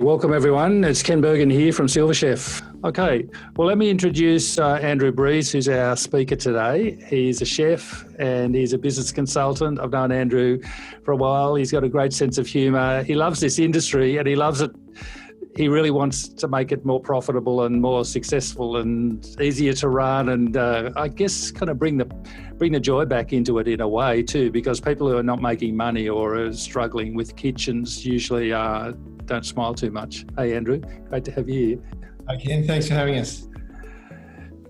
Welcome everyone. It's Ken Burgin here from SilverChef. Okay, well let me introduce Andrew Briese, who's our speaker today. He's a chef and he's a business consultant. I've known Andrew for a while. He's got a great sense of humour. He loves this industry and he loves it. He really wants to make it more profitable and more successful and easier to run, and I guess kind of bring the joy back into it in a way too, because people who are not making money or are struggling with kitchens usually don't smile too much. Hey Andrew, great to have you here. Hi Ken, thanks for having us.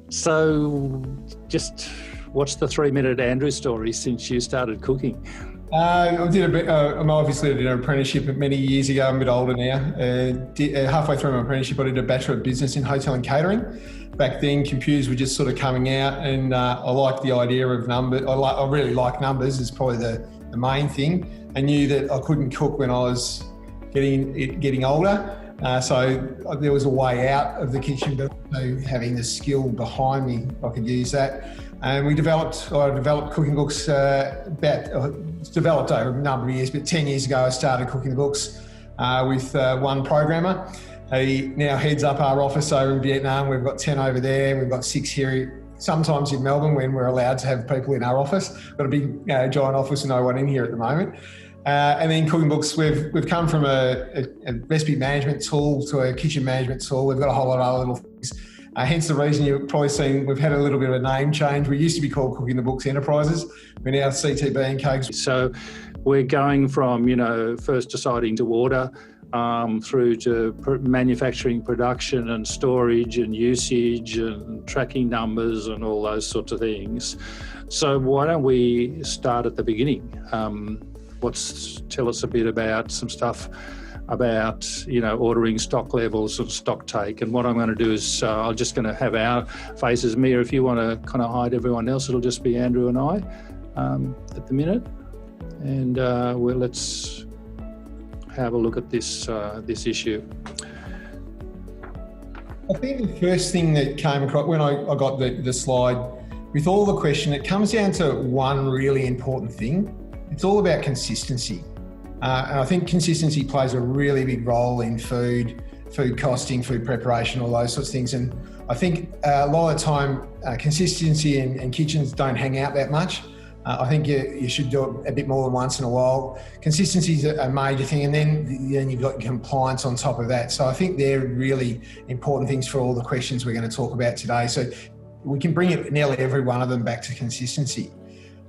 So just what's the 3-minute Andrew story since you started cooking? I did obviously did an apprenticeship many years ago. I'm a bit older now. Halfway through my apprenticeship, I did a Bachelor of Business in Hotel and Catering. Back then, computers were just sort of coming out, and I liked the idea of numbers. I really like numbers. Is probably the main thing. I knew that I couldn't cook when I was getting older, so there was a way out of the kitchen, but having the skill behind me, I could use that. And I developed cooking books, developed over a number of years, but 10 years ago I started cooking the books with one programmer. He now heads up our office over in Vietnam. We've got 10 over there, we've got 6 here, sometimes in Melbourne when we're allowed to have people in our office. Got a big giant office and no one in here at the moment. And then cooking books, we've come from a recipe management tool to a kitchen management tool. We've got a whole lot of other little things. Hence the reason you've probably seen we've had a little bit of a name change. We used to be called Cooking the Books Enterprises. We're now CTB and Cakes. So we're going from, first deciding to order through to manufacturing, production and storage and usage and tracking numbers and all those sorts of things. So why don't we start at the beginning? Tell us a bit about some stuff about ordering stock levels and stock take. And what I'm going to do is I'm just going to have our faces. Mia, if you want to kind of hide everyone else, it'll just be Andrew and I at the minute. And let's have a look at this issue. I think the first thing that came across when I got the slide with all the question, it comes down to one really important thing. It's all about consistency. And I think consistency plays a really big role in food costing, food preparation, all those sorts of things. And I think a lot of the time, consistency and kitchens don't hang out that much. I think you should do it a bit more than once in a while. Consistency is a major thing, and then you've got compliance on top of that. So I think they're really important things for all the questions we're going to talk about today. So we can bring it nearly every one of them back to consistency.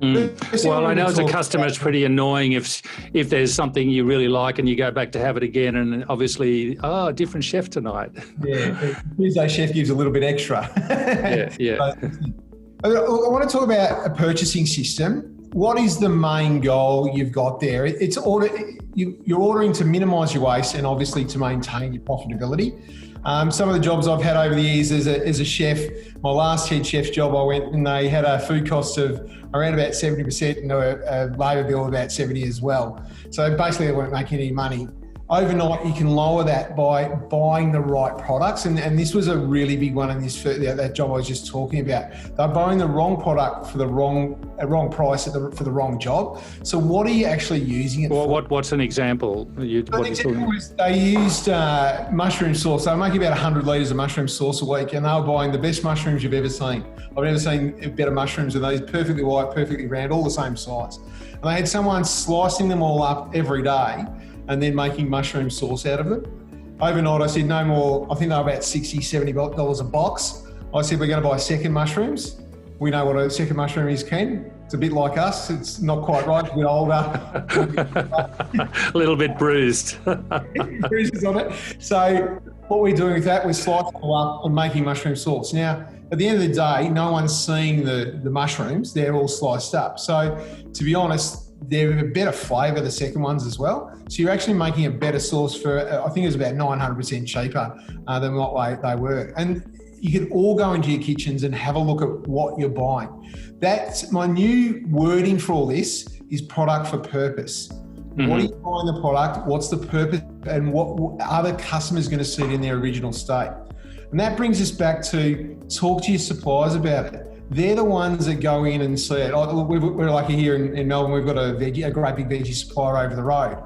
Well, I know as a customer it's pretty annoying if there's something you really like and you go back to have it again and obviously, different chef tonight. Yeah, Tuesday chef gives a little bit extra. Yeah. I want to talk about a purchasing system. What is the main goal you've got there? You're ordering to minimise your waste and obviously to maintain your profitability. Some of the jobs I've had over the years as a chef, my last head chef's job, I went and they had a food cost of around about 70% and a labour bill of about 70 as well. So basically they weren't making any money. Overnight, you can lower that by buying the right products. And this was a really big one in that job I was just talking about. They're buying the wrong product for the wrong price for the wrong job. So what are you actually using it for? What's an example? They used mushroom sauce. They were making about 100 litres of mushroom sauce a week, and they were buying the best mushrooms you've ever seen. I've never seen better mushrooms than these, perfectly white, perfectly round, all the same size. And they had someone slicing them all up every day and then making mushroom sauce out of them. Overnight, I said, no more. I think they were about $60, $70 a box. I said, we're going to buy second mushrooms. We know what a second mushroom is, Ken. It's a bit like us. It's not quite right, it's a bit older. A little bit bruised. Bruises on it. So what we're doing with that, we're slicing them up and making mushroom sauce. Now, at the end of the day, no one's seeing the mushrooms. They're all sliced up. So to be honest, they're a better flavour, the second ones as well. So you're actually making a better sauce for, I think it was about 900% cheaper than what they were. And you can all go into your kitchens and have a look at what you're buying. That's my new wording for all this is product for purpose. Mm-hmm. What are you buying the product? What's the purpose? And what are the customers going to see it in their original state? And that brings us back to talk to your suppliers about it. They're the ones that go in and see it. We're lucky here in Melbourne, we've got a great big veggie supplier over the road.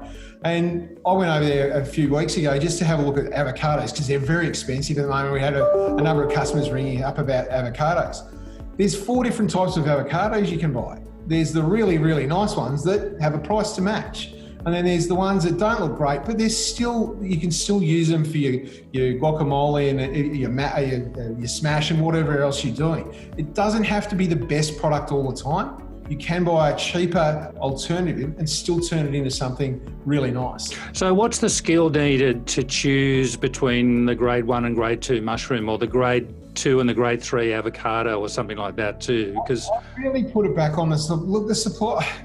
And I went over there a few weeks ago just to have a look at avocados because they're very expensive at the moment. We had a number of customers ringing up about avocados. There's 4 different types of avocados you can buy. There's the really, really nice ones that have a price to match. And then there's the ones that don't look great, but you can still use them for your guacamole and your smash and whatever else you're doing. It doesn't have to be the best product all the time. You can buy a cheaper alternative and still turn it into something really nice. So what's the skill needed to choose between the grade 1 and grade 2 mushroom, or the grade 2 and the grade 3 avocado, or something like that too? Because I really put it back on the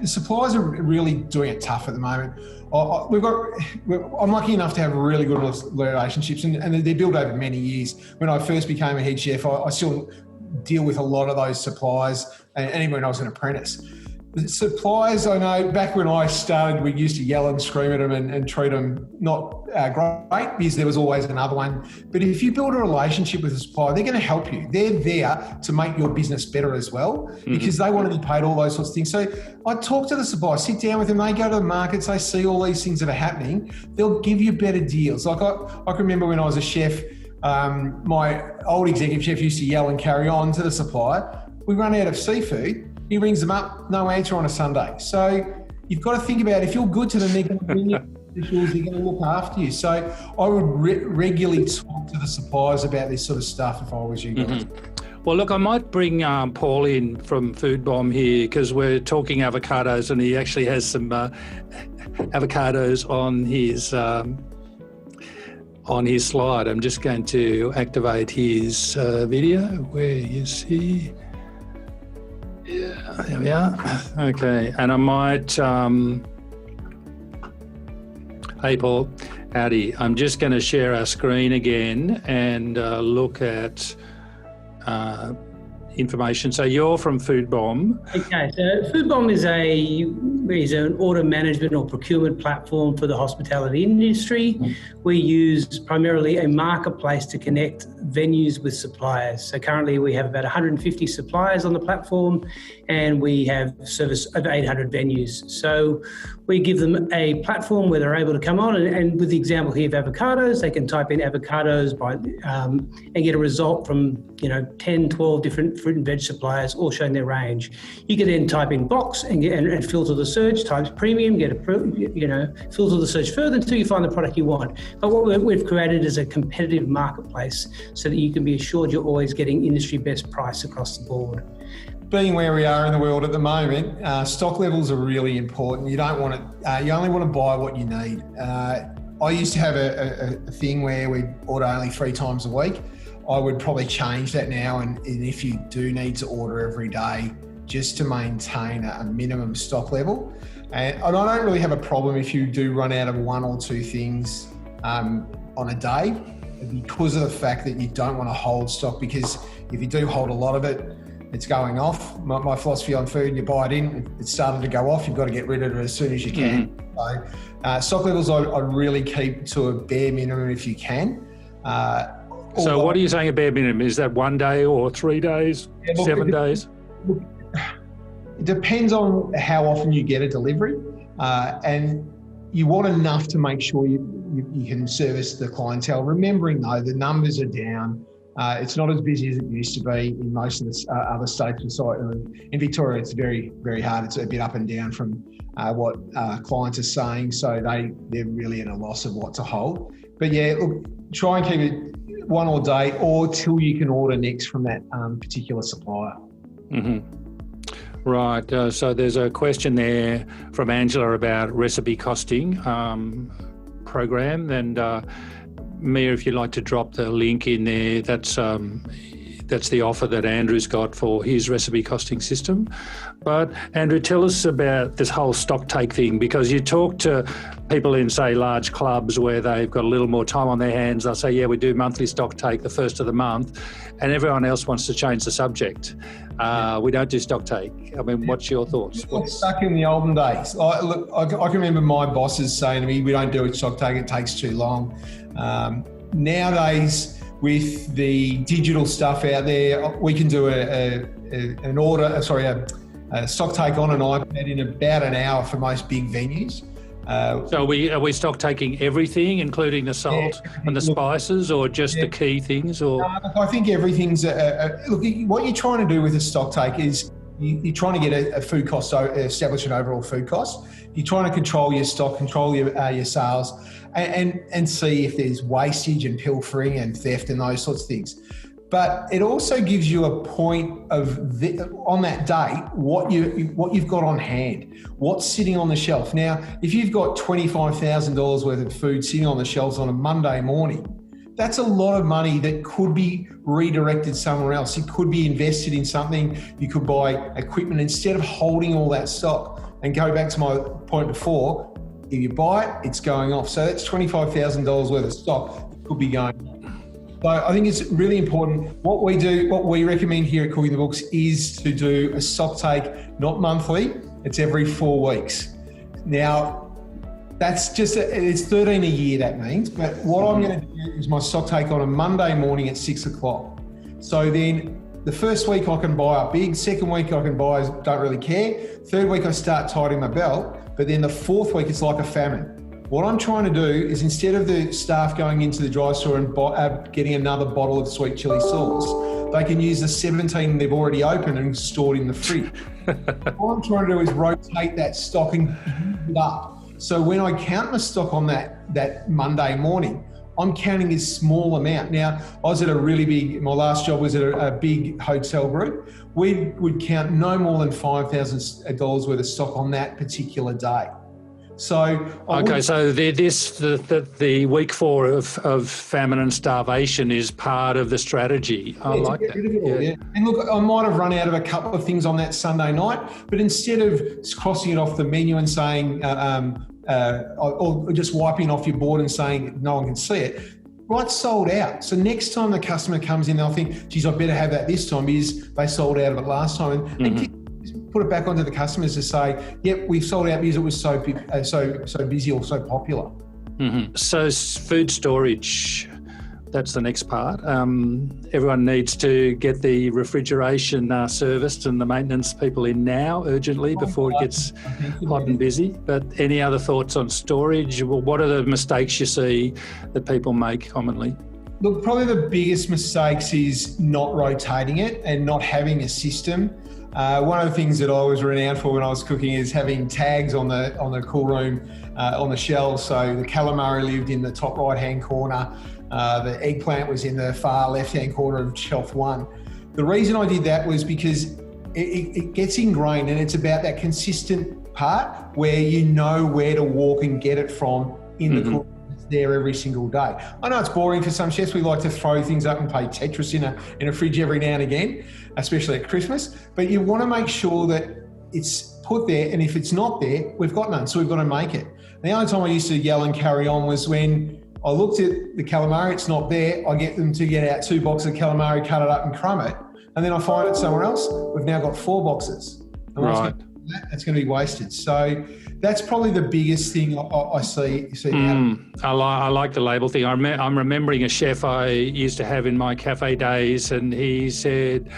suppliers are really doing it tough at the moment. I'm lucky enough to have really good relationships, and they're built over many years. When I first became a head chef, I still deal with a lot of those suppliers, and even when I was an apprentice. The suppliers, I know, back when I started, we used to yell and scream at them and treat them not great, because there was always another one. But if you build a relationship with a supplier, they're going to help you. They're there to make your business better as well, because they want to be paid all those sorts of things. So I talk to the supplier, sit down with them, they go to the markets, they see all these things that are happening, they'll give you better deals. Like I can remember when I was a chef, my old executive chef used to yell and carry on to the supplier. We run out of seafood. He rings them up, no answer on a Sunday. So you've got to think about, if you're good to them, they're going to bring you officials, they're going to look after you. So I would regularly talk to the suppliers about this sort of stuff if I was you guys. Well, look, I might bring Paul in from Food Bomb here, because we're talking avocados, and he actually has some avocados on his slide. I'm just going to activate his video. Where is he? Yeah, there we are. Okay, and I might, hey Paul, howdy. I'm just going to share our screen again and look at information. So you're from Food Bomb. Okay, so Food Bomb is an order management or procurement platform for the hospitality industry. We use primarily a marketplace to connect venues with suppliers. So currently we have about 150 suppliers on the platform, and we have service over 800 venues. So we give them a platform where they're able to come on, and with the example here of avocados, they can type in avocados and get a result from 10, 12 different fruit and veg suppliers, all showing their range. You can then type in box and filter the search, type premium, filter the search further until you find the product you want. But what we've created is a competitive marketplace so that you can be assured you're always getting industry best price across the board. Being where we are in the world at the moment, stock levels are really important. You don't want to, you only want to buy what you need. I used to have a thing where we order only 3 times a week. I would probably change that now, and if you do need to order every day, just to maintain a minimum stock level. And I don't really have a problem if you do run out of 1 or 2 things on a day, because of the fact that you don't want to hold stock, because if you do hold a lot of it, it's going off. My philosophy on food, you buy it in, it's starting to go off, you've got to get rid of it as soon as you can. So stock levels I really keep to a bare minimum if you can. So what are you saying a bare minimum? Is that 1 day or 3 days, 7 days? It depends on how often you get a delivery, and you want enough to make sure you can service the clientele. Remembering though, the numbers are down. It's not as busy as it used to be in most of the other states. In Victoria, it's very, very hard. It's a bit up and down from what clients are saying. So they're really at a loss of what to hold. But yeah, look, try and keep it 1 all day, or till you can order next from that particular supplier. Right. So there's a question there from Angela about recipe costing program, and Mia, if you'd like to drop the link in there, that's the offer that Andrew's got for his recipe costing system. But Andrew, tell us about this whole stock take thing, because you talk to people in, say, large clubs where they've got a little more time on their hands. They'll say, yeah, we do monthly stock take the first of the month, and everyone else wants to change the subject. We don't do stock take. I mean, what's your thoughts? Stuck in the olden days. I can remember my bosses saying to me, we don't do a stock take, it takes too long. Nowadays, with the digital stuff out there, we can do a stock take on an iPad in about an hour for most big venues. So are we stock taking everything, including the salt and the spices, or just the key things? Or I think everything's look. What you're trying to do with a stock take is you're trying to get a food cost, establish an overall food cost. You're trying to control your stock, control your sales, and see if there's wastage and pilfering and theft and those sorts of things. But it also gives you a point of on that date what you've got on hand, what's sitting on the shelf. Now, if you've got $25,000 worth of food sitting on the shelves on a Monday morning, that's a lot of money that could be redirected somewhere else. It could be invested in something. You could buy equipment instead of holding all that stock. And go back to my point before, if you buy it, it's going off. So that's $25,000 worth of stock that could be going off. So I think it's really important. What we recommend here at Cooking the Books is to do a stock take, not monthly, it's every 4 weeks. Now, that's it's 13 a year, that means. But what I'm going to do is my stock take on a Monday morning at 6 o'clock. So then the first week I can buy up big, second week I can buy, don't really care. Third week I start tightening my belt, but then the fourth week it's like a famine. What I'm trying to do is, instead of the staff going into the dry store and getting another bottle of sweet chili sauce, they can use the 17 they've already opened and stored in the fridge. What I'm trying to do is rotate that stock and use it up. So when I count my stock on that Monday morning, I'm counting this small amount. Now, I was at my last job was at a big hotel group. We would count no more than $5,000 worth of stock on that particular day. So so the week 4 of famine and starvation is part of the strategy. I like that. Yeah. And look, I might have run out of a couple of things on that Sunday night, but instead of crossing it off the menu and saying, or just wiping off your board and saying no one can see it, right, sold out. So next time the customer comes in, they'll think, geez, I better have that this time because they sold out of it last time. And put it back onto the customers to say, yep, we've sold out because it was so busy or so popular. Mm-hmm. So food storage, that's the next part. Everyone needs to get the refrigeration serviced and the maintenance people in now urgently before it gets hot and busy. But any other thoughts on storage? Well, what are the mistakes you see that people make commonly? Look, probably the biggest mistakes is not rotating it and not having a system. One of the things that I was renowned for when I was cooking is having tags on the cool room on the shelves. So the calamari lived in the top right-hand corner. The eggplant was in the far left-hand corner of shelf 1. The reason I did that was because it gets ingrained, and it's about that consistent part where you know where to walk and get it from in the cool room. It's there every single day. I know it's boring for some chefs. We like to throw things up and play Tetris in a fridge every now and again, especially at Christmas. But you want to make sure that it's put there, and if it's not there, we've got none, so we've got to make it. The only time I used to yell and carry on was when I looked at the calamari, it's not there. I get them to get out 2 boxes of calamari, cut it up and crumb it. And then I find it somewhere else. We've now got 4 boxes. And right. That's going to be wasted. So that's probably the biggest thing I see I like the label thing. I'm remembering a chef I used to have in my cafe days, and he said,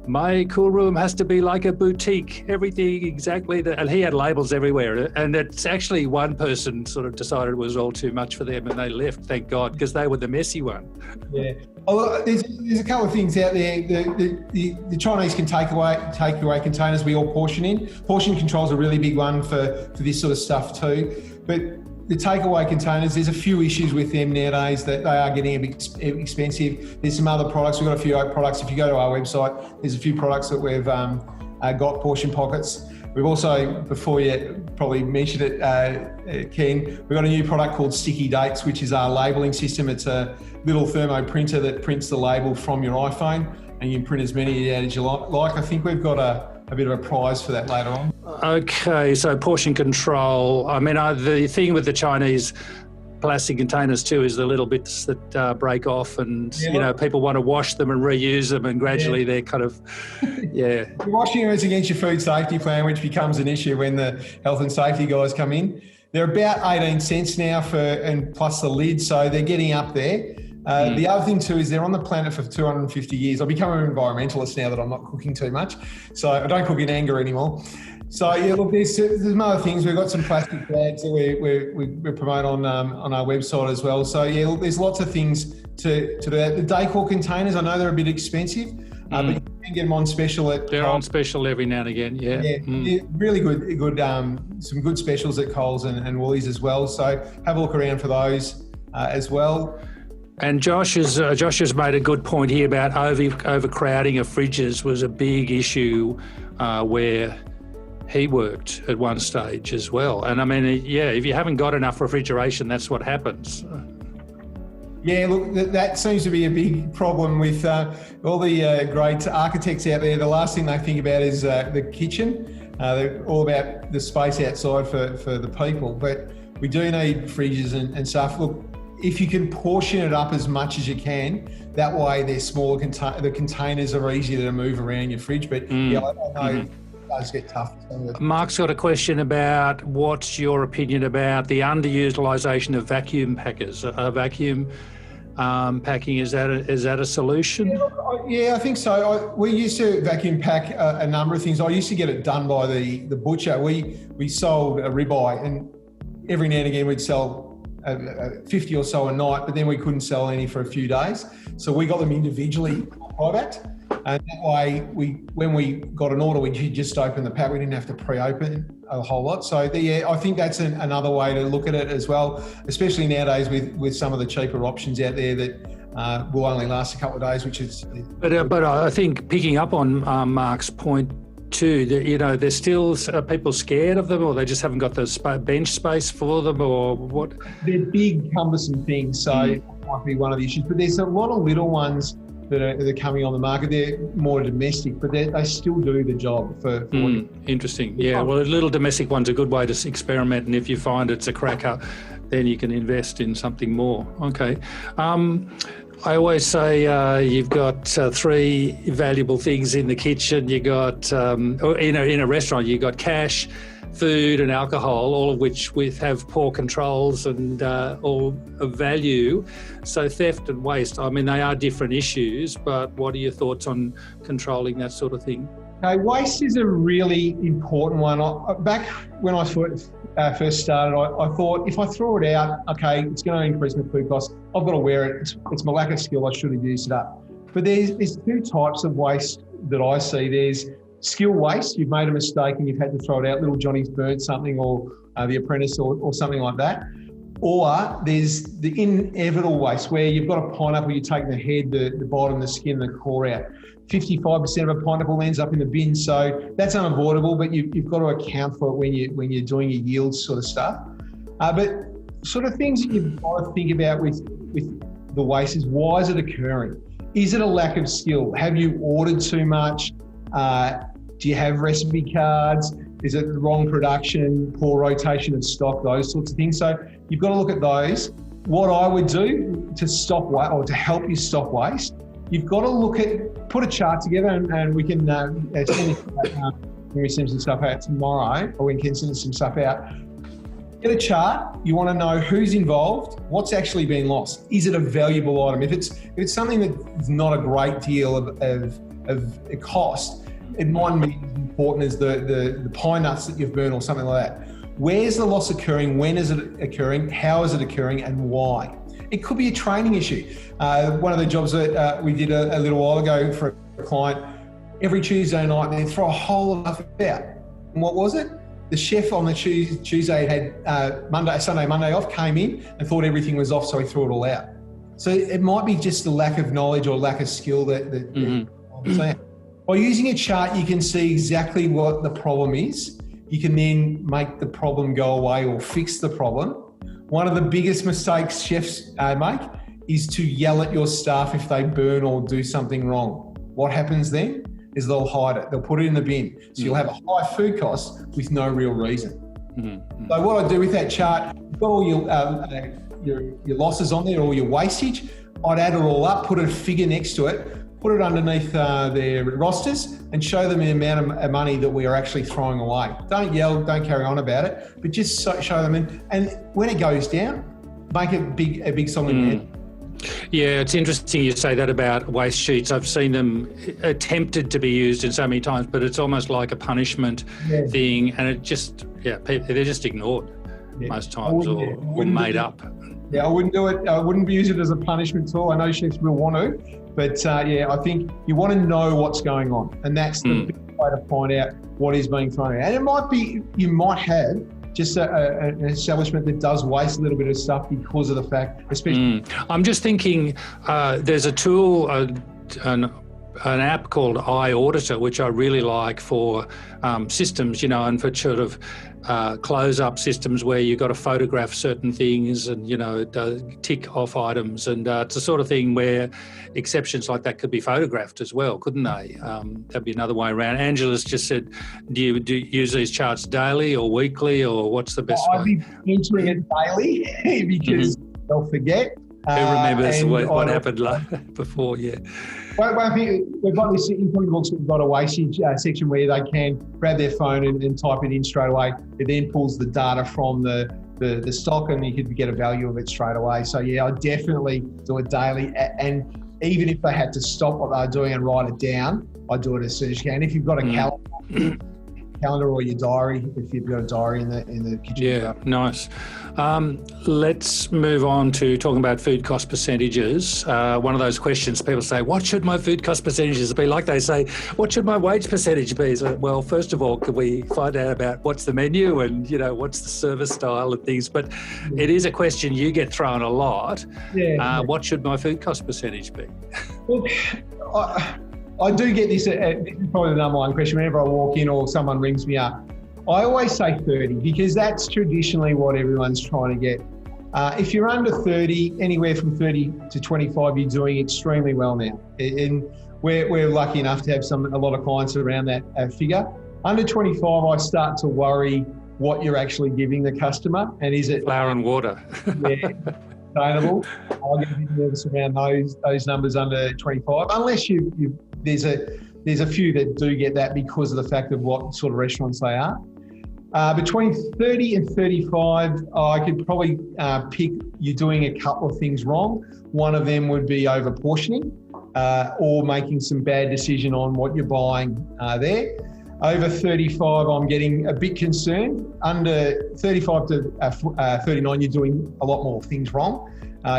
my cool room has to be like a boutique, everything exactly that, and he had labels everywhere. And it's actually one person sort of decided it was all too much for them and they left, thank God, because they were the messy one. Yeah. Oh, there's a couple of things out there. The Chinese can take away containers we all portion in. Portion control is a really big one for this sort of stuff too. But the takeaway containers, there's a few issues with them nowadays that they are getting a bit expensive. There's some other products. We've got a few oat products. If you go to our website, there's a few products that we've got portion pockets. We've also, before you probably mentioned it, Ken, we've got a new product called Sticky Dates, which is our labelling system. It's a little thermo printer that prints the label from your iPhone, and you can print as many out as you like. I think we've got a bit of a prize for that later on. Okay, so portion control. I mean, the thing with the Chinese plastic containers too is the little bits that break off, and people want to wash them and reuse them, and gradually they're kind of, You're washing them against your food safety plan, which becomes an issue when the health and safety guys come in. They're about 18 cents now and plus the lid, so they're getting up there. The other thing too is they're on the planet for 250 years. I've become an environmentalist now that I'm not cooking too much, so I don't cook in anger anymore. So yeah, look, there's some other things. We've got some plastic bags that we promote on our website as well. So yeah, look, there's lots of things to do that. The decor containers, I know they're a bit expensive, but you can get them on special at. They're on special every now and again. Yeah. Yeah, really good. Some good specials at Coles and Woolies as well. So have a look around for those as well. And Josh has made a good point here about overcrowding of fridges was a big issue where he worked at one stage as well. And I mean, yeah, if you haven't got enough refrigeration, that's what happens. Yeah, look, that seems to be a big problem with all the great architects out there. The last thing they think about is the kitchen. They're all about the space outside for the people. But we do need fridges and stuff. Look, if you can portion it up as much as you can, that way they're smaller. The containers are easier to move around your fridge. But yeah, I know it does get tough. Mark's got a question about what's your opinion about the underutilisation of vacuum packers? Vacuum packing, is that a solution? Yeah, I think so. We used to vacuum pack a number of things. I used to get it done by the butcher. We sold a ribeye, and every now and again we'd sell 50 or so a night, but then we couldn't sell any for a few days. So we got them individually packed, and that way when we got an order, we just open the pack. We didn't have to pre-open a whole lot. So yeah, I think that's another way to look at it as well, especially nowadays with some of the cheaper options out there that will only last a couple of days, which is. But I think picking up on Mark's point too, that there's still people scared of them, or they just haven't got the bench space for them, or what? They're big, cumbersome things, so it might be one of the issues. But there's a lot of little ones that are coming on the market. They're more domestic, but they still do the job for interesting. Yeah, well, little domestic one's a good way to experiment, and if you find it's a cracker, then you can invest in something more. Okay. I always say you've got three valuable things in the kitchen. You got, or in a restaurant, you've got cash, food and alcohol, all of which have poor controls and all of value. So theft and waste, I mean, they are different issues, but what are your thoughts on controlling that sort of thing? Okay, waste is a really important one. Back when I first started, I thought if I throw it out, okay, it's going to increase my food costs. I've got to wear it. It's my lack of skill. I should have used it up. But there's two types of waste that I see. There's skill waste. You've made a mistake and you've had to throw it out. Little Johnny's burnt something, or The Apprentice, or something like that. Or there's the inevitable waste where you've got a pineapple, you take the head, the bottom, the skin, the core out. 55% of a pineapple ends up in the bin, so that's unavoidable. But you've got to account for it when you're doing your yields sort of stuff. But sort of things that you've got to think about with the waste is, why is it occurring? Is it a lack of skill? Have you ordered too much? Do you have recipe cards? Is it the wrong production, poor rotation of stock, those sorts of things? So you've got to look at those. What I would do to stop waste, or to help you stop waste, you've got to put a chart together, and we can when we send some stuff out tomorrow, or we can send some stuff out. Get a chart. You want to know who's involved, what's actually been lost. Is it a valuable item? If it's something that's not a great deal of cost, it mightn't be as important as the pine nuts that you've burned or something like that. Where's the loss occurring? When is it occurring? How is it occurring, and why? It could be a training issue. One of the jobs that we did a little while ago for a client, every Tuesday night they'd throw a whole lot of stuff out. And what was it? The chef on the Tuesday had Sunday, Monday off, came in and thought everything was off, so he threw it all out. So it might be just the lack of knowledge or lack of skill that I'm saying. By using a chart, you can see exactly what the problem is. You can then make the problem go away or fix the problem. One of the biggest mistakes chefs make is to yell at your staff if they burn or do something wrong. What happens then is they'll hide it. They'll put it in the bin. So you'll have a high food cost with no real reason. So what I do with that chart, you've got all your losses on there, all your wastage. I'd add it all up, put a figure next to it, put it underneath their rosters, and show them the amount of money that we are actually throwing away. Don't yell, don't carry on about it, but just show them. And when it goes down, make a big song in there. Yeah, it's interesting you say that about waste sheets. I've seen them attempted to be used in so many times, but it's almost like a punishment thing, and it just, they're just ignored most times or made up. Yeah, I wouldn't do it. I wouldn't use it as a punishment tool. I know chefs will want to, but I think you want to know what's going on, and that's the big way to find out what is being thrown out. And it might be, you might have just an establishment that does waste a little bit of stuff because of the fact, especially. I'm just thinking, there's a tool, an app called iAuditor, which I really like for systems, and for sort of close-up systems where you've got to photograph certain things and, tick off items. And it's the sort of thing where exceptions like that could be photographed as well, couldn't they? That'd be another way around. Angela's just said, do you use these charts daily or weekly, or what's the best way? I'd be entering it daily because they'll forget. Who remembers what happened before? Yeah. Well, I think we've got this in books. We've got a wastage section where they can grab their phone and type it in straight away. It then pulls the data from the stock, and you could get a value of it straight away. So I definitely do it daily. And even if they had to stop what they're doing and write it down, I do it as soon as you can. If you've got a calendar or your diary, if you've got a diary in the kitchen. Yeah, nice. Let's move on to talking about food cost percentages. One of those questions people say, what should my food cost percentages be? Like they say, what should my wage percentage be? So, well, first of all, could we find out about what's the menu and, what's the service style and things? But it is a question you get thrown a lot. What should my food cost percentage be? Look, I do get this, this is probably the number one question whenever I walk in or someone rings me up. I always say 30 because that's traditionally what everyone's trying to get. If you're under 30, anywhere from 30 to 25, you're doing extremely well now. And we're lucky enough to have a lot of clients around that figure. Under 25, I start to worry what you're actually giving the customer, and is it flour and water? Sustainable. I'll get a bit nervous around those numbers under 25, unless there's a few that do get that because of the fact of what sort of restaurants they are. Between 30 and 35, I could probably pick you're doing a couple of things wrong. One of them would be over portioning or making some bad decision on what you're buying there. Over 35, I'm getting a bit concerned. Under 35 to 39, you're doing a lot more things wrong.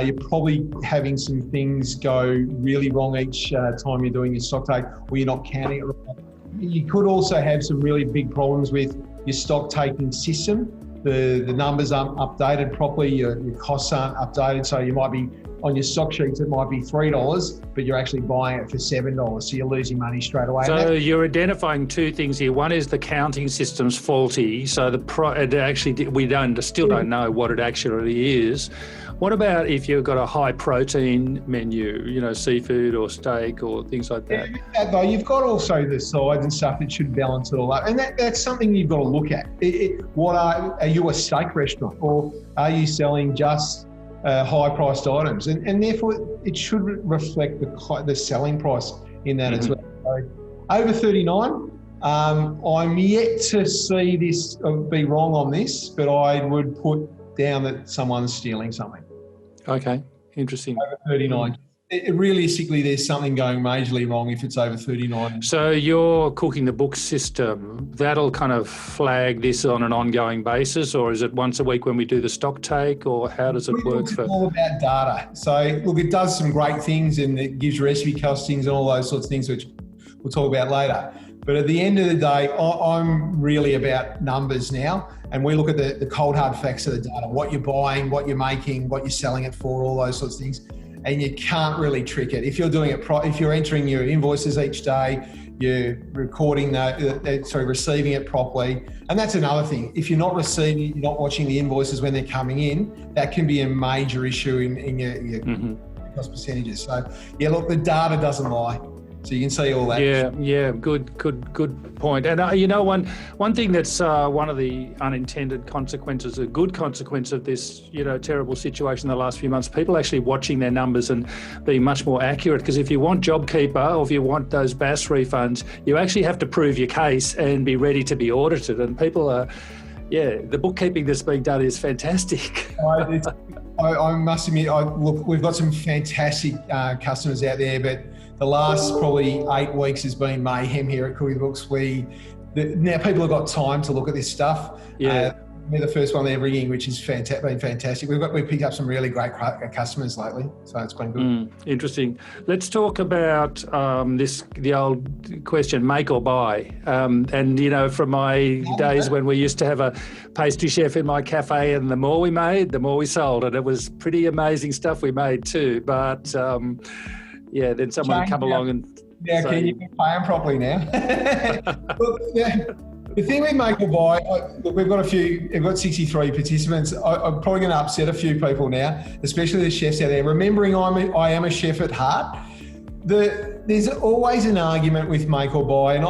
You're probably having some things go really wrong each time you're doing your stock take, or you're not counting it right. You could also have some really big problems with your stock taking system. The numbers aren't updated properly, your costs aren't updated, so you might be, on your stock sheets, it might be $3, but you're actually buying it for $7, so you're losing money straight away. So you're identifying two things here. One is the counting system's faulty, so we still don't know what it actually is. What about if you've got a high protein menu, seafood or steak or things like that? Yeah, though, you've got also the sides and stuff that should balance it all up. And that's something you've got to look at. Are you a steak restaurant, or are you selling just high-priced items? And therefore, it should reflect the selling price in that as well. So, over 39, I'm yet to see this be wrong on this, but I would put down that someone's stealing something. Okay, interesting. Over 39. Realistically, there's something going majorly wrong if it's over 39. So your cooking the books system, that'll kind of flag this on an ongoing basis, or is it once a week when we do the stock take, or how does it work? It's all about data. So look, it does some great things, and it gives recipe costings and all those sorts of things, which we'll talk about later. But at the end of the day, I'm really about numbers now. And we look at the cold hard facts of the data, what you're buying, what you're making, what you're selling it for, all those sorts of things. And you can't really trick it. If you're doing it, if you're entering your invoices each day, you're recording receiving it properly. And that's another thing. If you're not receiving, you're not watching the invoices when they're coming in, that can be a major issue in your cost percentages. So yeah, look, the data doesn't lie. So you can see all that. Yeah, good point. And one thing that's one of the unintended consequences, a good consequence of this, terrible situation in the last few months, people actually watching their numbers and being much more accurate. Because if you want JobKeeper or if you want those BAS refunds, you actually have to prove your case and be ready to be audited. And people are Yeah, the bookkeeping that's being done is fantastic. I must admit, look, we've got some fantastic customers out there, but the last probably 8 weeks has been mayhem here at Cookie Books. Now people have got time to look at this stuff. Yeah. We're the first one they're ringing, which has been fantastic. We've picked up some really great customers lately, so it's been good. Interesting. Let's talk about the old question, make or buy. And you know, from my days when we used to have a pastry chef in my cafe, and the more we made, the more we sold, and it was pretty amazing stuff we made too. But then someone would come along and say, can you pay them properly now? Look, the thing with make or buy, look, we've got 63 participants. I'm probably going to upset a few people now, especially the chefs out there. Remembering I am a chef at heart. There's always an argument with make or buy, and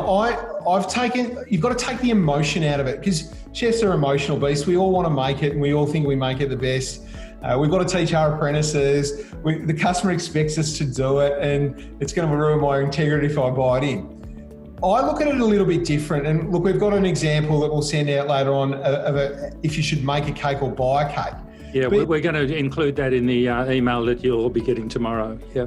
you've got to take the emotion out of it, because chefs are emotional beasts. We all want to make it, and we all think we make it the best. We've got to teach our apprentices. The customer expects us to do it, and it's going to ruin my integrity if I buy it in. I look at it a little bit different, and look, we've got an example that we'll send out later on of if you should make a cake or buy a cake. Yeah, we're going to include that in the email that you'll be getting tomorrow. Yeah.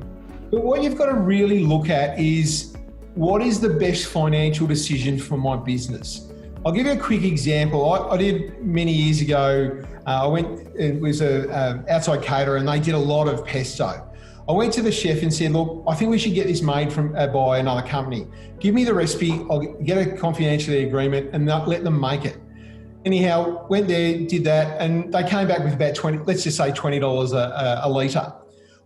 But what you've got to really look at is, what is the best financial decision for my business? I'll give you a quick example. I did many years ago. It was a outside caterer, and they did a lot of pesto. I went to the chef and said, look, I think we should get this made by another company. Give me the recipe, I'll get a confidentiality agreement, and let them make it. Anyhow, went there, did that, and they came back with about $20 a litre.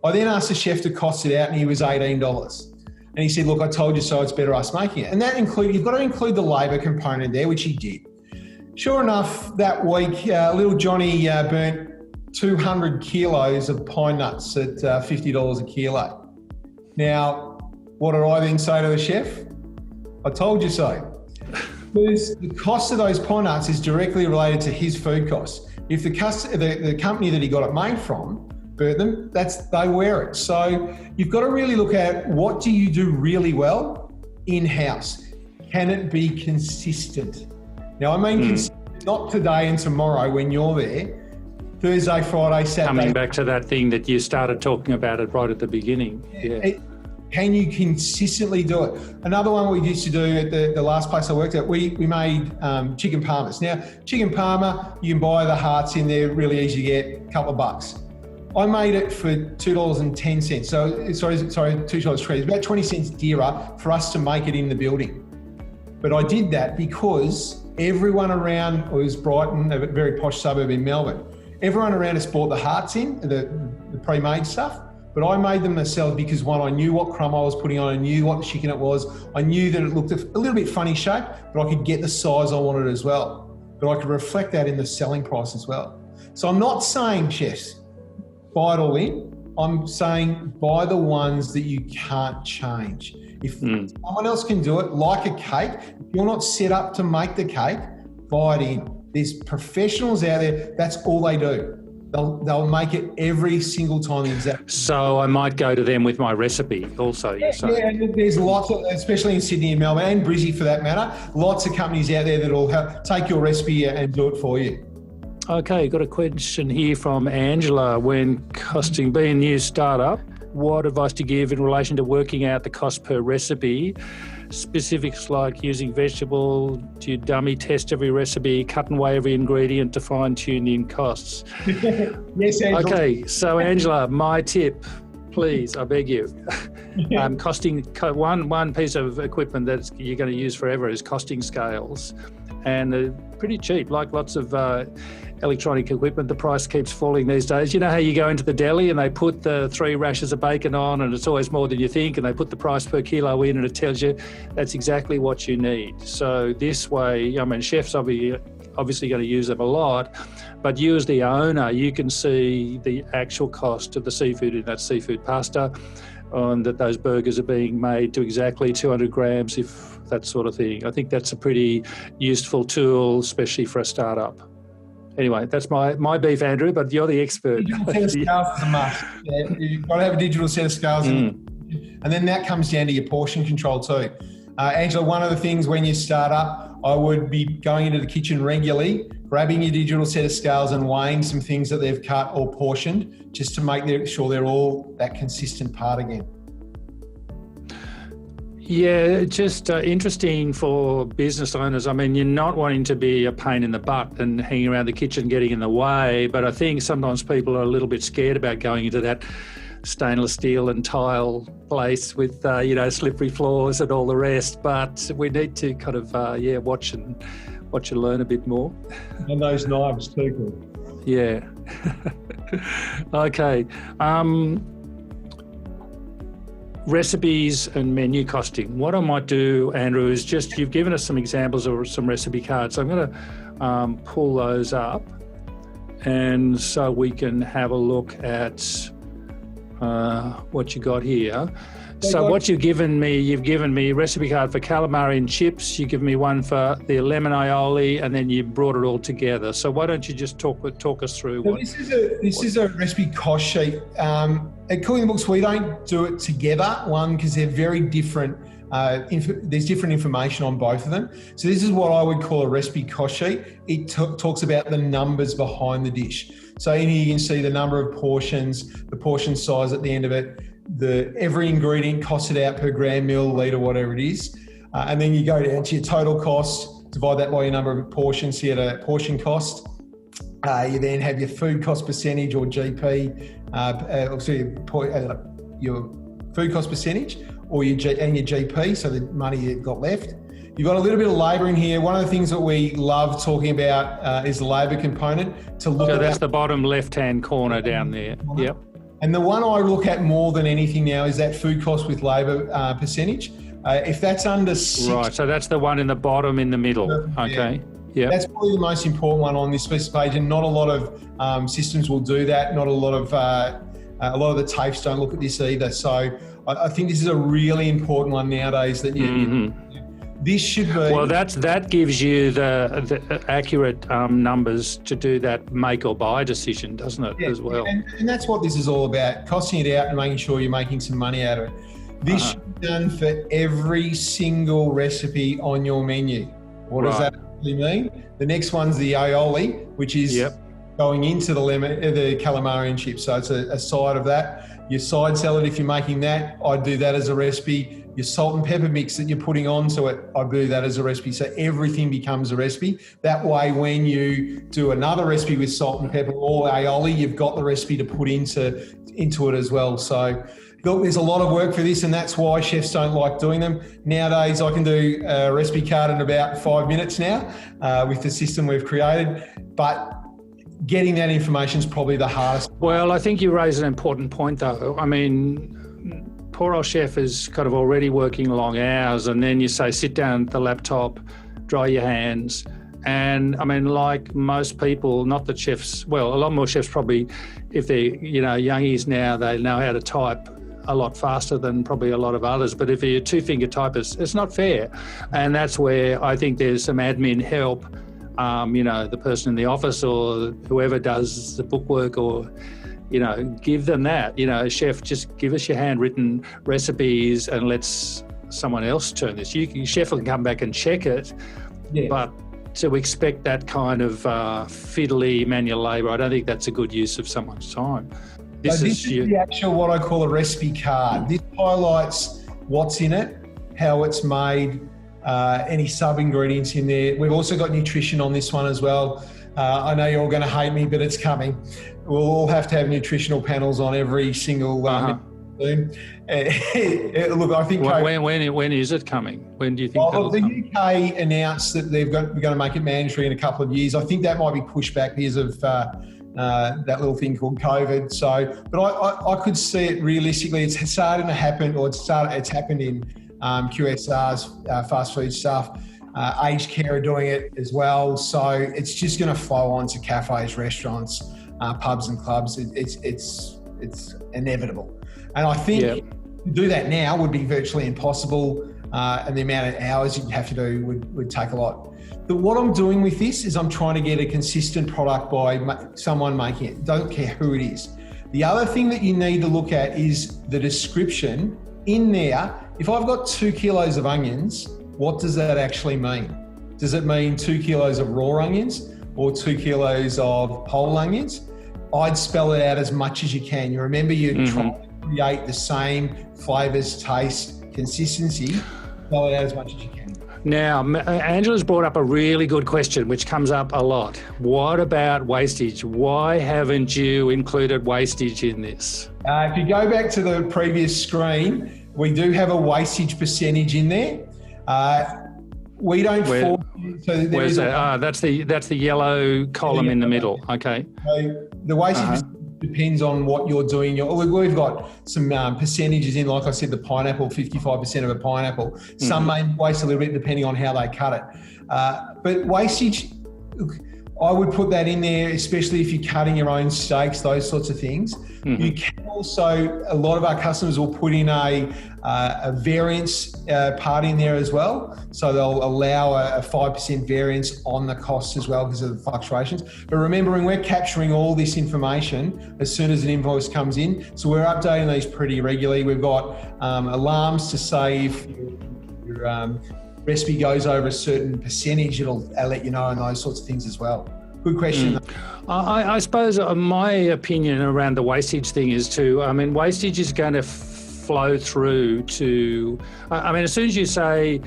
I then asked the chef to cost it out, and he was $18. And he said, look, I told you so, it's better us making it. And that you've got to include the labour component there, which he did. Sure enough, that week, little Johnny burnt 200 kilos of pine nuts at $50 a kilo. Now, what did I then say to the chef? I told you so. Because the cost of those pine nuts is directly related to his food costs. If the company that he got it made from burnt them, they wear it. So you've got to really look at, what do you do really well in-house? Can it be consistent? Now, I mean consistent, not today and tomorrow when you're there. Thursday, Friday, Saturday. Coming back to that thing that you started talking about it right at the beginning. Yeah. Can you consistently do it? Another one we used to do at the last place I worked at, we made chicken parmas. Now, chicken parma, you can buy the hearts in there, really easy to get, a couple of bucks. I made it for $2.10. So, sorry, $2.20. About 20 cents dearer for us to make it in the building. But I did that because everyone around, it was Brighton, a very posh suburb in Melbourne. Everyone around us bought the hearts in, the pre-made stuff, but I made them myself because, one, I knew what crumb I was putting on, I knew what chicken it was, I knew that it looked a little bit funny shape, but I could get the size I wanted as well. But I could reflect that in the selling price as well. So I'm not saying, chefs, buy it all in. I'm saying buy the ones that you can't change. If someone else can do it, like a cake, if you're not set up to make the cake, buy it in. There's professionals out there, that's all they do. They'll make it every single time exactly. So I might go to them with my recipe also, you're saying? Yeah, there's lots of, especially in Sydney and Melbourne, and Briese for that matter, lots of companies out there that'll take your recipe and do it for you. Okay, got a question here from Angela. When costing, being a new startup, what advice do you give in relation to working out the cost per recipe? Specifics like using vegetable, do you dummy test every recipe, cut and weigh every ingredient to fine tune in costs? Yes, Angela. Okay, so Angela, my tip, please, I beg you. Costing, one piece of equipment that you're going to use forever is costing scales. And they're pretty cheap, like lots of electronic equipment. The price keeps falling these days. You know how you go into the deli and they put the 3 rashers of bacon on and it's always more than you think, and they put the price per kilo in and it tells you that's exactly what you need. So this way, I mean, chefs obviously going to use them a lot, but you as the owner, you can see the actual cost of the seafood in that seafood pasta, and that those burgers are being made to exactly 200 grams, if that sort of thing. I think that's a pretty useful tool, especially for a startup. Anyway, that's my beef, Andrew, but you're the expert. Digital set of scales is a must. Yeah, you've got to have a digital set of scales. And then that comes down to your portion control too. Angela, one of the things when you start up, I would be going into the kitchen regularly, grabbing your digital set of scales and weighing some things that they've cut or portioned, just to make sure they're all that consistent part again. Yeah, just interesting for business owners. I mean, you're not wanting to be a pain in the butt and hanging around the kitchen getting in the way, but I think sometimes people are a little bit scared about going into that stainless steel and tile place with, slippery floors and all the rest. But we need to kind of, watch and learn a bit more. And those knives too, cool. Yeah. Okay. Recipes and menu costing. What I might do, Andrew, is just, you've given us some examples of some recipe cards. So I'm going to pull those up, and so we can have a look at what you got here. So what you've given me a recipe card for calamari and chips. You give me one for the lemon aioli, and then you brought it all together. So why don't you just talk us through? So this is a recipe cost sheet. At Cooking Books, we don't do it together. One, because they're very different. There's different information on both of them. So this is what I would call a recipe cost sheet. It talks about the numbers behind the dish. So in here you can see the number of portions, the portion size at the end of it, every ingredient costed out per gram, milliliter, whatever it is. And then you go down to your total cost, divide that by your number of portions, so you get a portion cost. You then have your food cost percentage, or GP, your food cost percentage, or your GP, so the money you've got left. You've got a little bit of labour in here. One of the things that we love talking about is the labour component. So that's the bottom left-hand corner down there. Yep. And the one I look at more than anything now is that food cost with labour percentage. If that's under 6... Right, so that's the one in the bottom in the middle. Okay. Yeah. That's probably the most important one on this piece of page, and not a lot of systems will do that. Not a lot of the TAFEs don't look at this either. So I think this is a really important one nowadays that this should be... Well, that gives you the accurate numbers to do that make or buy decision, doesn't it, as well? And that's what this is all about, costing it out and making sure you're making some money out of it. This should be done for every single recipe on your menu. What does that actually mean? The next one's the aioli, which is going into the calamari and chips. So it's a side of that. Your side salad, if you're making that, I'd do that as a recipe. Your salt and pepper mix that you're putting onto it, I'd do that as a recipe. So everything becomes a recipe. That way, when you do another recipe with salt and pepper or aioli, you've got the recipe to put into it as well. So look, there's a lot of work for this, and that's why chefs don't like doing them. Nowadays, I can do a recipe card in about 5 minutes now with the system we've created. But getting that information is probably the hardest. Well, I think you raise an important point, though. I mean, poor old chef is kind of already working long hours, and then you say, sit down at the laptop, dry your hands. And I mean, like most people, not that chefs, well, a lot more chefs probably, if they're, youngies now, they know how to type a lot faster than probably a lot of others. But if you're a two-finger typist, it's not fair. And that's where I think there's some admin help. The person in the office or whoever does the bookwork, or, give them that, chef, just give us your handwritten recipes and let's someone else turn this. Chef can come back and check it, but to expect that kind of fiddly manual labour, I don't think that's a good use of someone's time. This is the actual, what I call a recipe card. This highlights what's in it, how it's made, any sub-ingredients in there. We've also got nutrition on this one as well. I know you're all going to hate me, but it's coming. We'll all have to have nutritional panels on every single soon. Look, I think... When is it coming? When do you think that'll come? The UK announced that we're going to make it mandatory in a couple of years. I think that might be pushed back because of that little thing called COVID. So, but I could see it realistically. It's starting to happen, or it's happened in QSRs, fast food stuff. Aged care are doing it as well. So it's just going to flow on to cafes, restaurants, pubs and clubs. It's inevitable. And I think to do that now would be virtually impossible. And the amount of hours you'd have to do would take a lot. But what I'm doing with this is I'm trying to get a consistent product by someone making it. Don't care who it is. The other thing that you need to look at is the description in there. If I've got 2 kilos of onions, what does that actually mean? Does it mean 2 kilos of raw onions or 2 kilos of whole onions? I'd spell it out as much as you can. You remember, you're trying to create the same flavours, taste, consistency. Spell it out as much as you can. Now, Angela's brought up a really good question, which comes up a lot. What about wastage? Why haven't you included wastage in this? If you go back to the previous screen, we do have a wastage percentage in there. We don't fall. So where's that? That's the yellow column in the middle. Okay. So the wastage depends on what you're doing. We've got some percentages in, like I said, the pineapple, 55% of a pineapple. Some may waste a little bit depending on how they cut it. But wastage, I would put that in there, especially if you're cutting your own steaks, those sorts of things. You can also, a lot of our customers will put in a variance part in there as well. So they'll allow a 5% variance on the costs as well because of the fluctuations. But remembering, we're capturing all this information as soon as an invoice comes in. So we're updating these pretty regularly. We've got alarms to say if your recipe goes over a certain percentage, it'll let you know, and those sorts of things as well. Good question. I suppose my opinion around the wastage thing is wastage is going to flow through to, as soon as you say,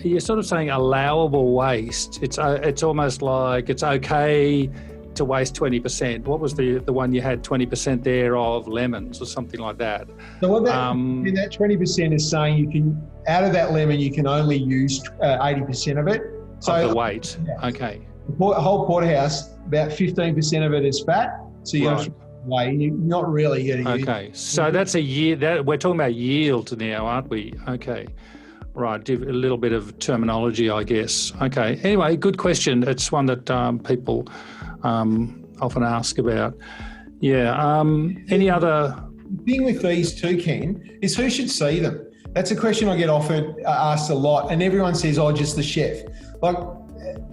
you're sort of saying allowable waste, it's almost like it's okay to waste 20%. What was the one you had 20% there of lemons or something like that? So what that 20% is saying, you can, out of that lemon, you can only use 80% of it. So of the weight, okay. The whole porterhouse, about 15% of it is fat, so you're not really going to use. Okay, so that's a year. That we're talking about yield now, aren't we? Okay, right. A little bit of terminology, I guess. Okay. Anyway, good question. It's one that people often ask about. Yeah. Any other? The thing with these too, Ken, is who should see them? That's a question I get asked a lot, and everyone says, "Oh, just the chef." Like,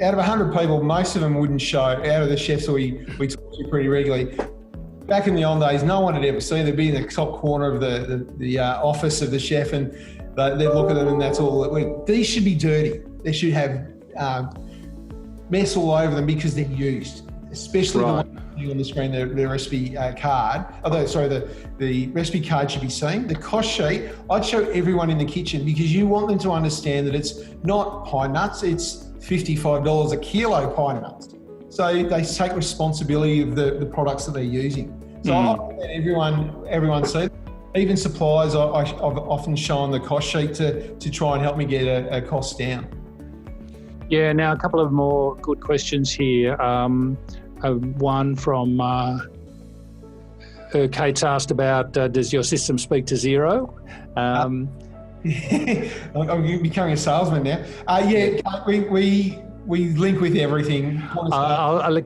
out of 100 people, most of them wouldn't show. Out of the chefs we talk to pretty regularly, back in the old days, no one had ever seen. They'd be in the top corner of the office of the chef, and they'd look at them, and that's all. These should be dirty. They should have mess all over them because they're used, especially the one on the screen, the recipe card. The recipe card should be seen. The cost sheet, I'd show everyone in the kitchen because you want them to understand that it's not pine nuts, it's $55 a kilo pine nuts. So they take responsibility of the products that they're using. So I let everyone see. Even suppliers, I've often shown the cost sheet to try and help me get a cost down. Yeah, now a couple of more good questions here. One from Kate's asked about, does your system speak to zero? I'm becoming a salesman now. We link with everything.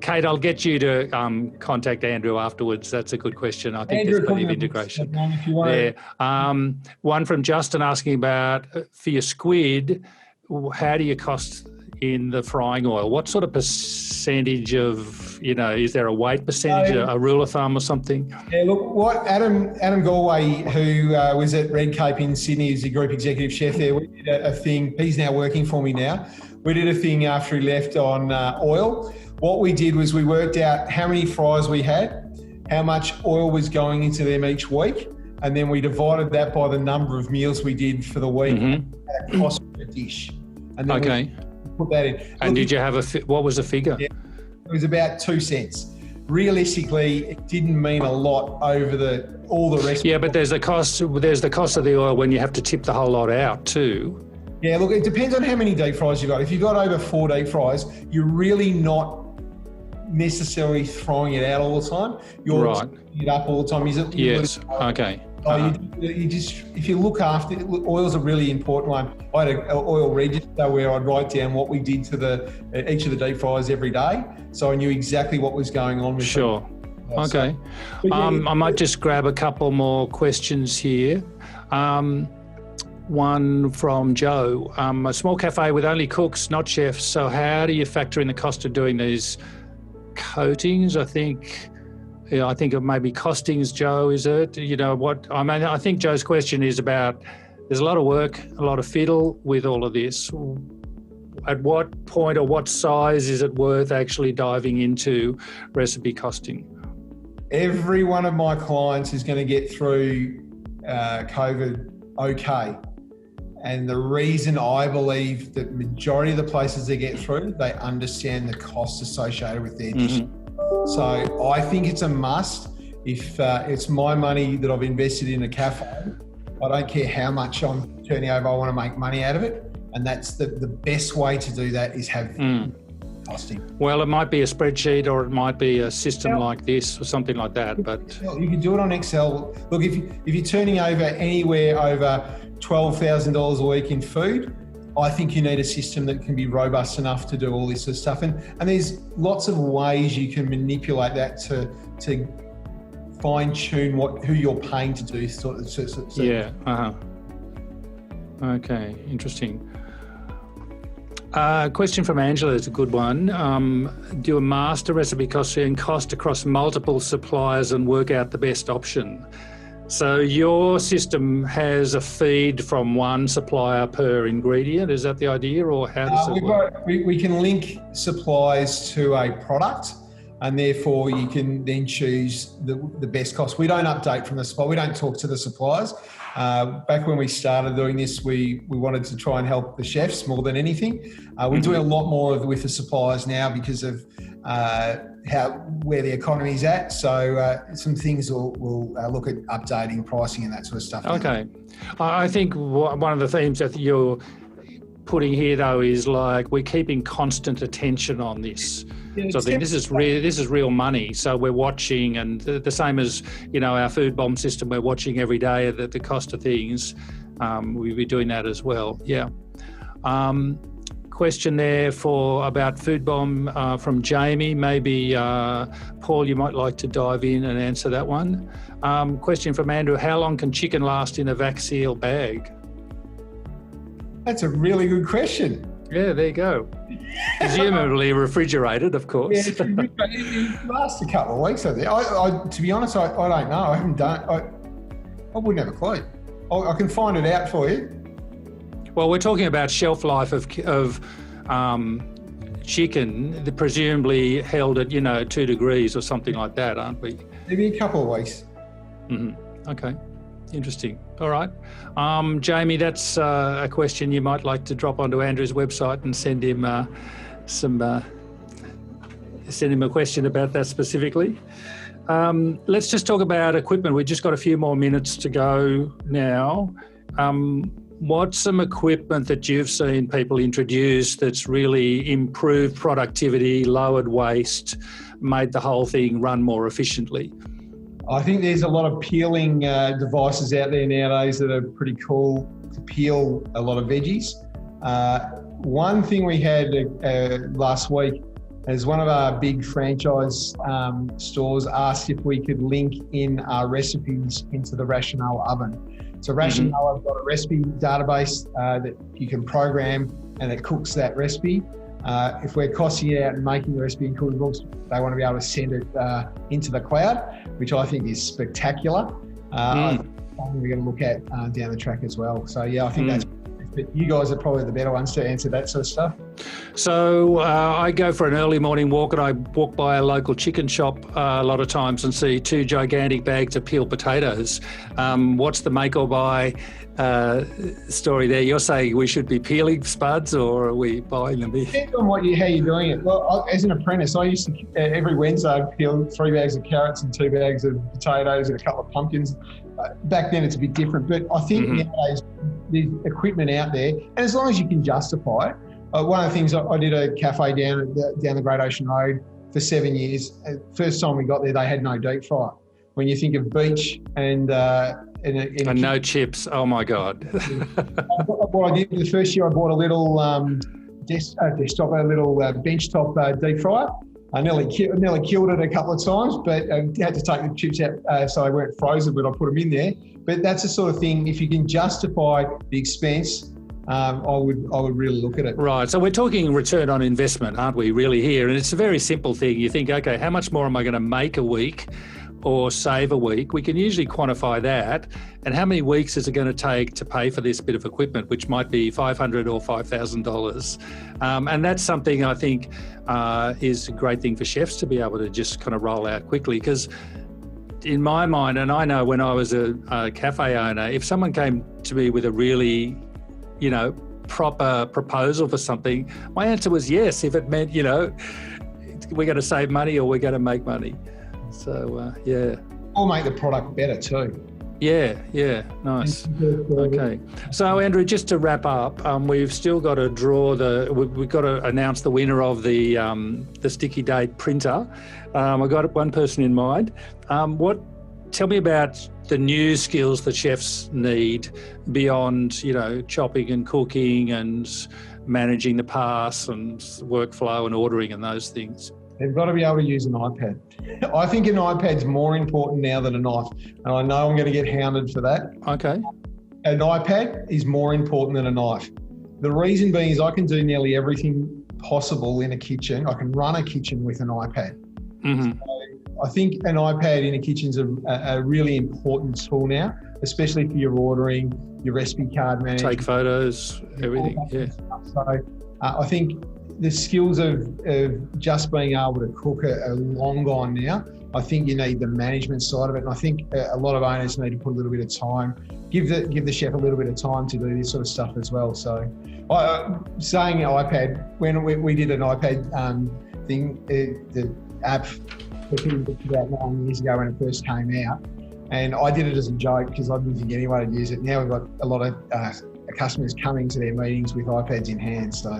Kate, I'll get you to contact Andrew afterwards. That's a good question. I think there's plenty of integration. One from Justin asking about, for your squid, how do you cost in the frying oil? What sort of percentage of, is there a weight percentage, a rule of thumb or something? Yeah, look, what Adam Galway, who was at Red Cape in Sydney, is the group executive chef there, we did a thing. He's now working for me now. We did a thing after he left on oil. What we did was we worked out how many fries we had, how much oil was going into them each week, and then we divided that by the number of meals we did for the week at a cost per dish. And then put that in. And did you have what was the figure? Yeah, it was about 2 cents. Realistically, it didn't mean a lot over all the rest. Yeah, but there's the cost of the oil when you have to tip the whole lot out too. Yeah, look, it depends on how many deep fries you've got. If you've got over 4 deep fries, you're really not necessarily throwing it out all the time. You're picking it up all the time. Yes, okay. If you look after it, oil's a really important one. I had an oil register where I'd write down what we did to each of the deep fries every day, so I knew exactly what was going on with them. Sure. Okay. I might just grab a couple more questions here. One from Joe. A small cafe with only cooks, not chefs. So how do you factor in the cost of doing these coatings? I think it may be costings, Joe, is it? I think Joe's question is about, there's a lot of work, a lot of fiddle with all of this. at what point or what size is it worth actually diving into recipe costing? Every one of my clients is going to get through COVID okay. And the reason I believe that majority of the places they get through, they understand the costs associated with their dish. So I think it's a must. If it's my money that I've invested in a cafe, I don't care how much I'm turning over, I want to make money out of it. And that's the best way to do that is have costing. Well, it might be a spreadsheet or it might be a system like this or something like that. But you can do it on Excel. Look, if you're turning over anywhere over $12,000 a week in food, I think you need a system that can be robust enough to do all this sort of stuff. And there's lots of ways you can manipulate that to fine tune who you're paying to do. Yeah. Okay. Interesting. Question from Angela is a good one. Do a master recipe costing cost across multiple suppliers and work out the best option? So your system has a feed from one supplier per ingredient. Is that the idea, or how does it work? We can link supplies to a product, and therefore you can then choose the best cost. We don't update from the supplier. We don't talk to the suppliers. Back when we started doing this, we wanted to try and help the chefs more than anything. We're doing a lot more with the suppliers now because of where the economy's at. So some things we'll look at updating pricing and that sort of stuff. Okay. I think one of the themes that you're putting here, though, is like we're keeping constant attention on this. Yeah, so I think this is real money. So we're watching, and the same as our food bomb system, we're watching every day the cost of things. We'll be doing that as well. Yeah. Question there about food bomb from Jamie. Maybe Paul, you might like to dive in and answer that one. Question from Andrew: how long can chicken last in a Vacciel bag? That's a really good question. Yeah, there you go. Presumably refrigerated, of course. Yeah, it lasts a couple of weeks, I think. To be honest, I don't know. I haven't done. I wouldn't have a clue. I can find it out for you. Well, we're talking about shelf life of chicken, presumably held at 2 degrees or something like that, aren't we? Maybe a couple of weeks. Mm-hmm. Okay. Interesting. All right. Jamie, that's a question you might like to drop onto Andrew's website and send him a question about that specifically. Let's just talk about equipment. We've just got a few more minutes to go now. What's some equipment that you've seen people introduce that's really improved productivity, lowered waste, made the whole thing run more efficiently? I think there's a lot of peeling devices out there nowadays that are pretty cool to peel a lot of veggies. One thing we had last week is one of our big franchise stores asked if we could link in our recipes into the Rationale oven. So Rationale have got a recipe database that you can program and it cooks that recipe. If we're costing it out and making the recipe in cooking books, they want to be able to send it into the cloud, which I think is spectacular. We're going to look at down the track as well. So yeah, I think that's. But you guys are probably the better ones to answer that sort of stuff. So I go for an early morning walk and I walk by a local chicken shop a lot of times and see 2 gigantic bags of peeled potatoes. What's the make or buy story there? You're saying we should be peeling spuds, or are we buying them? Depends on how you're doing it. Well, as an apprentice, I used to every Wednesday I'd peel 3 bags of carrots and 2 bags of potatoes and a couple of pumpkins. Back then it's a bit different, but I think nowadays there's equipment out there, and as long as you can justify it. One of the things I did a cafe down the Great Ocean Road for 7 years. First time we got there, they had no deep fryer. When you think of beach and no chips, oh my God! What I did the first year, I bought a little desktop, a little benchtop deep fryer. I nearly killed it a couple of times, but I had to take the chips out so they weren't frozen, but I put them in there. But that's the sort of thing, if you can justify the expense, I would really look at it. Right, so we're talking return on investment, aren't we, really here? And it's a very simple thing. You think, okay, how much more am I going to make a week? or save a week, we can usually quantify that. And how many weeks is it going to take to pay for this bit of equipment, which might be $500 or $5,000? And that's something I think is a great thing for chefs to be able to just kind of roll out quickly, because in my mind, and I know when I was a cafe owner, if someone came to me with a really, proper proposal for something, my answer was yes, if it meant, we're going to save money or we're going to make money. So, yeah. Or make the product better too. Yeah, nice. Okay. So, Andrew, just to wrap up, we've still got to we've got to announce the winner of the sticky date printer. I've got one person in mind. Tell me about the new skills that chefs need beyond, chopping and cooking and managing the pass and workflow and ordering and those things. They've got to be able to use an iPad. I think an iPad's more important now than a knife. And I know I'm going to get hounded for that. Okay. An iPad is more important than a knife. The reason being is I can do nearly everything possible in a kitchen. I can run a kitchen with an iPad. Mm-hmm. So I think an iPad in a kitchen is a really important tool now, especially for your ordering, your recipe card management. Take photos, everything, yeah. So I think the skills of just being able to cook are long gone now. I think you need the management side of it, and I think a lot of owners need to put a little bit of time, give the chef a little bit of time to do this sort of stuff as well. So, saying iPad, when we did an iPad thing, the app about 9 years ago when it first came out, and I did it as a joke because I didn't think anyone would use it. Now we've got a lot of customers coming to their meetings with iPads in hand. So.